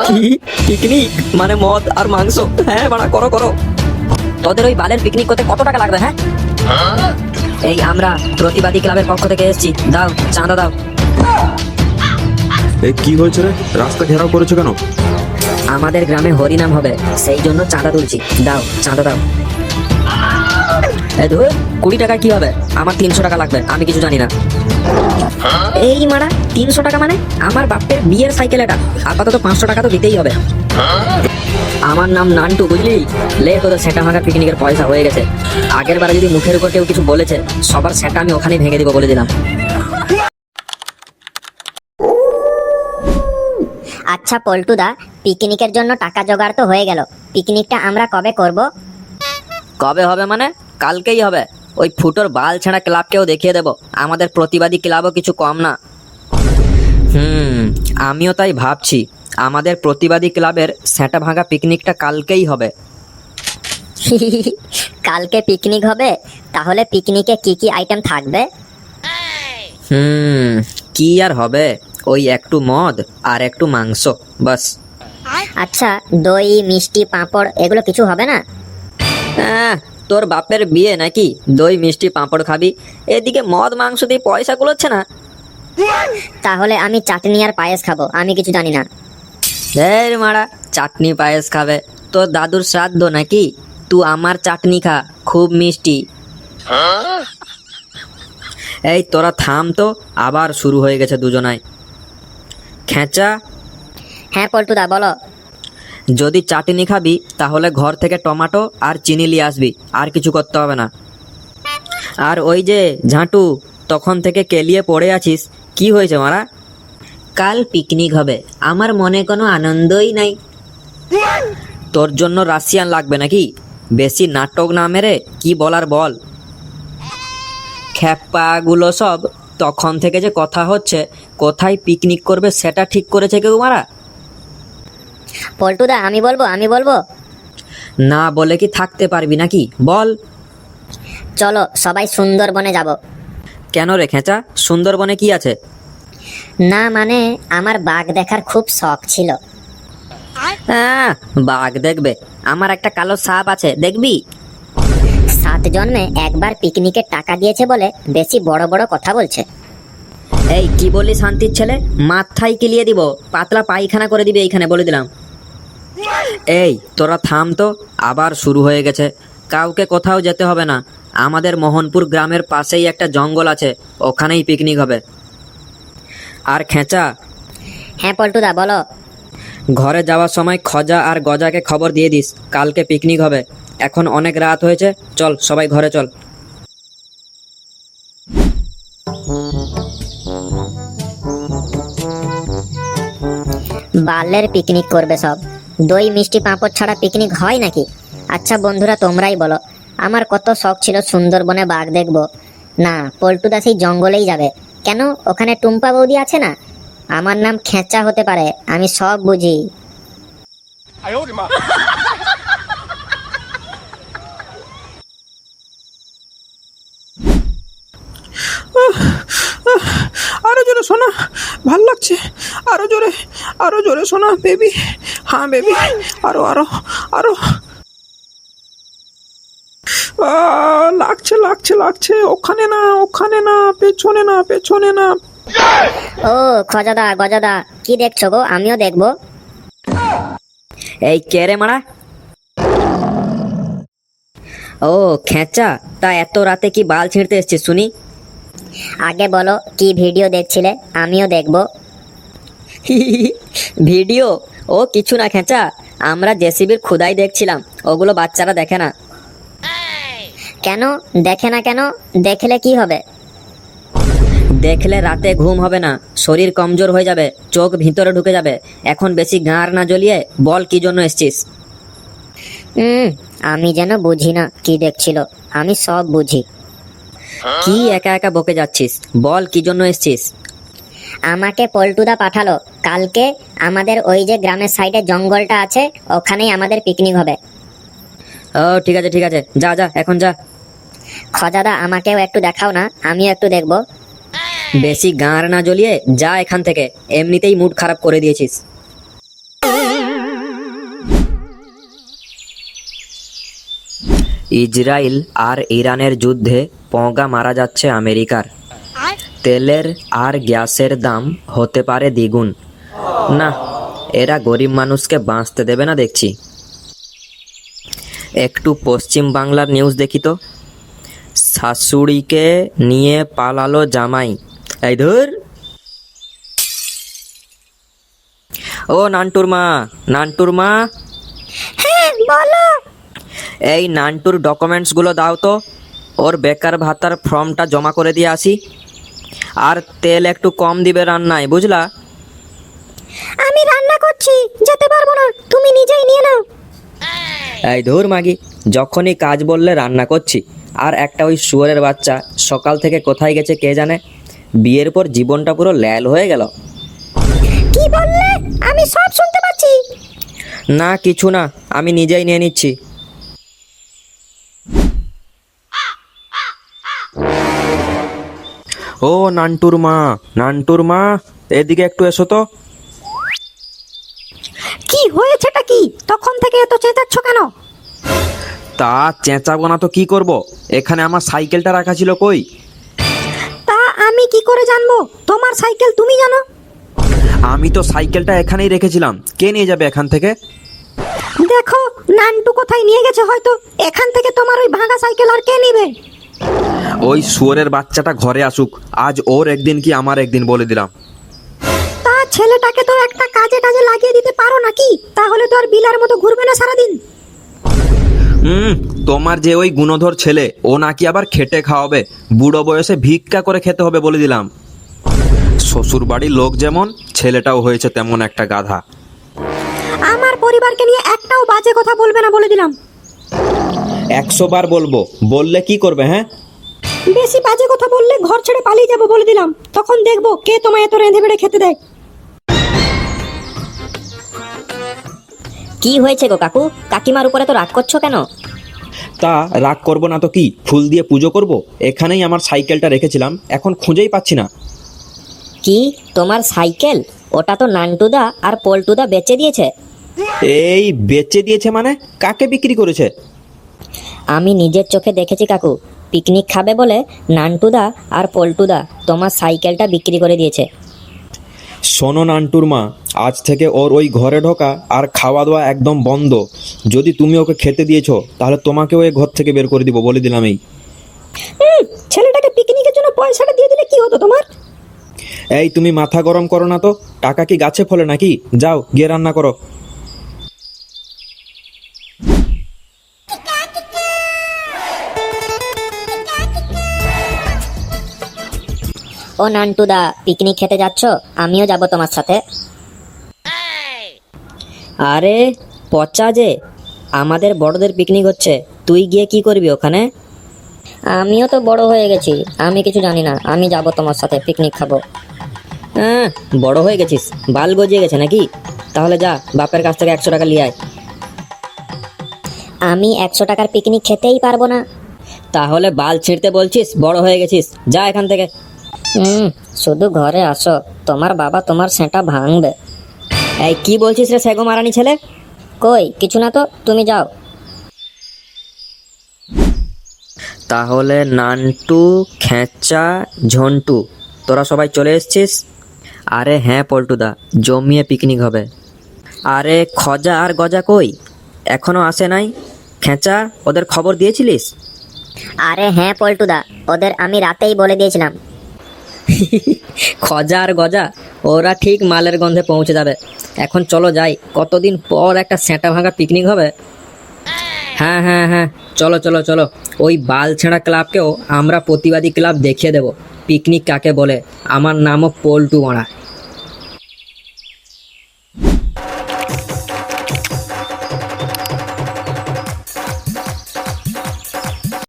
কি পিকনিক মানে মদ আর মাংস? হ্যাঁ বাড়া, করো করো। তোদের ওই বালের পিকনিক করতে কত টাকা লাগবে? হ্যাঁ, এই আমরা প্রতিবাদী ক্লাবের পক্ষ থেকে এসেছি, দাও চাঁদা দাও। এ কি হয়েছে রে? রাস্তা ঘেরাও করেছো কেন? আমাদের গ্রামে হরিনাম হবে, সেই জন্য চাঁদা তুলছি, দাও চাঁদা দাও। এই ধুর, 20 টাকা কি হবে? আমার 300 টাকা লাগবে, আমি কিছু জানি না। এই মারা, 300 টাকা মানে? আমার বাপের বিয়ের সাইকেল এটা, আপাতত 500 টাকা তো দিতেই হবে। আমার নাম নান্টু, বুঝলি? লে তোদের সেটা ভাঙা পিকনিকের পয়সা হয়ে গেছে। আগের বারে যদি মুখের উপর কেউ কিছু বলেছে, সবার সেটা আমি ওখানেই ভেঙে দিব বলে দিলাম। আচ্ছা পল্টুদা, পিকনিকের জন্য টাকা জোগাড় তো হয়ে গেল, পিকনিকটা আমরা কবে করব? কবে হবে মানে? কালকেই হবে। ওই ফুটোর বাল ছেঁড়া ক্লাবকেও দেখিয়ে দেব আমাদের প্রতিবাদী ক্লাবও কিছু কম না। আমিও তাই ভাবছি, আমাদের প্রতিবাদী ক্লাবের সেটা ভাঙা পিকনিকটা কালকেই হবে। কালকে পিকনিক হবে? তাহলে পিকনিকে কি কি আইটেম থাকবে? কি আর হবে, ওই একটু মদ আর একটু মাংস, বাস। আচ্ছা, দই মিষ্টি পাঁপড় এগুলো কিছু হবে না? তোর বাপের বিয়ে নাকি দই মিষ্টি পাঁপড় খাবি? এদিকে মদ মাংস দিয়ে পয়সা কুলোচ্ছে না। তাহলে আমি চাটনি আর পায়েস খাবো, আমি কিছু জানি না। এই মারা, চাটনি পায়েস খাবে? তোর দাদুর শ্রাদ্ধ নাকি? তুই আমার চাটনি খা, খুব মিষ্টি। এই তোরা থাম তো, আবার শুরু হয়ে গেছে দুজনাই। খেঁচা, হ্যাঁ পল্টুদা বলো। যদি চাটনি খাবি তাহলে ঘর থেকে টমেটো আর চিনি নিয়ে আসবি, আর কিছু করতে হবে না। আর ওই যে ঝাঁটু, তখন থেকে কেলিয়ে পড়ে আছিস, কি হয়েছে মারা? কাল পিকনিক হবে, আমার মনে কোনো আনন্দই নাই। তোর জন্য রাশিয়ান লাগবে নাকি? বেশি নাটক না মেরে কি বলার বল। খ্যাপাগুলো সব, তখন থেকে যে কথা হচ্ছে কোথায় পিকনিক করবে সেটা ঠিক করেছে কেউ মারা? পল্টুদা আমি বলবো। না বলে কি থাকতে পারবি নাকি? বল। চলো সবাই সুন্দরবনে যাব। কেন রে খেঁচা, সুন্দরবনে কি আছে? না মানে আমার বাঘ দেখার খুব শখ ছিল। বাঘ দেখবে? আমার একটা কালো সাপ আছে, দেখবি? 7 জন্মে একবার পিকনিকের টাকা দিয়েছে বলে বেশি বড় বড় কথা বলছে। এই কি বললি শান্তির ছেলে? মাথায় কিলিয়ে দিব, পাতলা পায়খানা করে দিবি এইখানে, বলে দিলাম। এই তোরা থাম তো, আবার শুরু হয়ে গেছে। কাউকে কোথাও যেতে হবে না, আমাদের মোহনপুর গ্রামের পাশেই একটা জঙ্গল আছে, ওখানেই পিকনিক হবে। আর খেঁচা, হ্যাঁ পল্টুদা বলো। ঘরে যাওয়ার সময় খজা আর গজাকে খবর দিয়ে দিস, কালকে পিকনিক হবে। এখন অনেক রাত হয়েছে, চল সবাই ঘরে চল। বালের পিকনিক করবে সব, দই মিষ্টি পাঁপড় ছাড়া পিকনিক হয় নাকি? আচ্ছা বন্ধুরা তোমরাই বলো, আমার কত শখ ছিল সুন্দরবনে বাঘ দেখবো। না, পল্টুদা সেই জঙ্গলেই যাবে। কেন? ওখানে টুম্পা বৌদি আছে না? আমার নাম খেঁচা হতে পারে, আমি সব বুঝি। আরো জোরে শোনা, ভাল লাগছে। আরো জোরে শোনা বেবি। হ্যাঁ বেবি, আরো আরো আরো। লাগছে। ওখানে না, পেছনে না। ও খজাদা গজাদা, কি দেখছো গো? আমিও দেখবো। এই কে রে মারা? ও খেঁচা, তা এত রাতে কি বাল ছিঁড়তে এসছিস শুনি? আগে বলো কি ভিডিও দেখছিলে, আমিও দেখবো। ভিডিও? ও কিছু না খেঁচা, আমরা জেসিবির খুদাই দেখছিলাম, ওগুলো বাচ্চারা দেখে না। কেন দেখে না? কেন দেখলে কি হবে? দেখলে রাতে ঘুম হবে না, শরীর কমজোর হয়ে যাবে, চোখ ভিতরে ঢুকে যাবে। এখন বেশি গাঁড় না জ্বলিয়ে বল কি জন্য এসছিস? আমি যেন বুঝি না কি দেখছিল, আমি সব বুঝি। কি একা একা বকে যাচ্ছিস? বল কি জন্য এসছিস? আমাকে পল্টুদা পাঠালো, কালকে আমাদের ওই যে গ্রামের সাইডে জঙ্গলটা আছে, ওখানেই আমাদের পিকনিক হবে। ও ঠিক আছে, যা এখন যা। খজাদা আমাকেও একটু দেখাও না, আমিও একটু দেখবো। বেশি গাঁড় না জ্বলিয়ে যা এখান থেকে, এমনিতেই মুড খারাপ করে দিয়েছিস। ইসরায়েল আর ইরানের যুদ্ধে পঙ্গা মারা যাচ্ছে আমেরিকার। তেলের আর গ্যাসের দাম হতে পারে দ্বিগুণ। না, এরা গরিব মানুষকে বাঁচতে দেবে না দেখছি। একটু পশ্চিম বাংলার নিউজ দেখি তো। শাশুড়িকে নিয়ে পালালো জামাই। এই ধর, ও নান্টুর মা, নান্টুর মা। হ্যাঁ বলো। এই নান্টুর ডকুমেন্টসগুলো দাও তো, ওর বেকার ভাতার ফর্মটা জমা করে দিয়ে আসি। আর তেল একটু কম দিবে রান্নায়, বুঝলা? আমি রান্না করছি, যেতে পারবো না, তুমি নিজেই নিয়ে নাও। এই ধুর মাগি, যখনই কাজ বললে রান্না করছি, আর একটা ওই শুয়োরের বাচ্চা সকাল থেকে কোথায় গেছে কে জানে। বিয়ের পর জীবনটা পুরো ল্যাল হয়ে গেল। কি বললে? আমি সব শুনতে পাচ্ছি। না কিছু না, আমি নিজেই নিয়ে নিচ্ছি। ও নান্টুর মা, নান্টুর মা, এদিকে একটু এসো তো। কি হয়েছেটা কি? তখন থেকে এত চেঁচাচ্ছ কেন? তা চেঁচাবো না তো কি করব? এখানে আমার সাইকেলটা রাখা ছিল, কই? তা আমি কি করে জানবো? তোমার সাইকেল তুমি জানো। আমি তো সাইকেলটা এখানেই রেখেছিলাম, কে নিয়ে যাবে এখান থেকে? দেখো, নান্টু কোথায় নিয়ে গেছে হয়তো। এখান থেকে তোমার ওই ভাঙা সাইকেল আর কে নিবে? ওই শুয়োরের বাচ্চাটা ঘরে আসুক, আজ ওর একদিন কি আমার একদিন, বলে দিলাম। তা ছেলেটাকে তো একটা কাজে টাজে লাগিয়ে দিতে পারো নাকি? তাহলে তো আর বিলার মতো ঘুরবে না সারাদিন। তোমার যে ওই গুণধর ছেলে, ও নাকি আবার খেটে খাওয়াবে, বুড়ো বয়সে ভিক্ষা করে খেতে হবে বলে দিলাম। শ্বশুর বাড়ির লোক যেমন, ছেলেটাও হয়েছে তেমন একটা গাধা। আমার পরিবারকে নিয়ে একটাও বাজে কথা বলবে না বলে দিলাম। 100 বার বলবো, বললে কি করবে? হ্যাঁ, বেশি বাজে কথা বললে ঘর ছেড়ে পালিয়ে যাবো বলে দিলাম। তখন দেখবো কে তোমায় এত রেঁধে বেড়ে খেতে দেয়। কি হয়েছে গো কাকু? কাকিমার উপরে তো রাগ করছো কেন? তা রাগ করবো না তো কি, ফুল দিয়ে পুজো করব। এখানেই আমার সাইকেলটা রেখেছিলাম, এখন খুঁজেই পাচ্ছি না। কি, তোমার সাইকেল? ওটা তো নান্টুদা আর পল্টুদা বেচে দিয়েছে। এই বেচে দিয়েছে মানে? কাকে বিক্রি করেছে? আমি নিজের চোখে দেখেছি কাকু। পিকনিক খাবে বলে নান্টুদা আর পল্টুদা তোমার সাইকেলটা বিক্রি করে দিয়েছে। শোনো নান্টুর মা, আজ থেকে ওর ওই ঘরে ঢোকা আর খাওয়া দাওয়া একদম বন্ধ। যদি তুমি ওকে খেতে দিয়েছো, তাহলে তোমাকেও এই ঘর থেকে বের করে দিব, বলে দিলাম। এই ছেলেটাকে পিকনিকের জন্য পয়সাটা দিয়ে দিলে কি হতো তোমার? এই তুমি মাথা গরম করো না তো। টাকা কি গাছে ফলে নাকি? যাও গিয়ে রান্না করো। ও নান্টুদা, পিকনিক খেতে যাচ্ছ? আমিও যাব তোমার সাথে। আরে পচা যে, আমাদের বড়দের পিকনিক হচ্ছে, তুই গিয়ে কি করবি ওখানে? আমিও তো বড় হয়ে গেছি, আমি কিছু জানি না। আমি যাব তোমার সাথে, পিকনিক খাবো। হ্যাঁ, বড় হয়ে গেছিস, বাল গজিয়ে গেছে নাকি? তাহলে যা, বাপের কাছ থেকে 100 টাকা নিয়ে আয়। আমি 100 টাকার পিকনিক খেতেই পারবো না। তাহলে বাল ছিঁড়তে বলছিস? বড় হয়ে গেছিস, যা এখান থেকে। শুধু ঘরে আসো, তোমার বাবা তোমার সেঁটা ভাঙবে। এই কি বলছিস রে সেগো মারানি ছেলে? কই কিছু না তো, তুমি যাও। তাহলে নান্টু, খেঁচা, ঝন্টু, তোরা সবাই চলে এসছিস? আরে হ্যাঁ পল্টুদা, জমিয়ে পিকনিক হবে। আরে খজা আর গজা কই? এখনো আসে নাই? খেঁচা, ওদের খবর দিয়েছিলিস? আরে হ্যাঁ পল্টুদা, ওদের আমি রাতেই বলে দিয়েছিলাম। খজা আর গজা ওরা ঠিক মালের গন্ধে পৌঁছে যাবে। এখন চলো যাই, কতদিন পর একটা সেঁটা ভাঙা পিকনিক হবে। হ্যাঁ হ্যাঁ হ্যাঁ, চলো চলো চলো। ওই বাল ছেঁড়া ক্লাবকেও আমরা প্রতিবাদী ক্লাব দেখিয়ে দেব পিকনিক কাকে বলে। আমার নামও পল্টু মারা।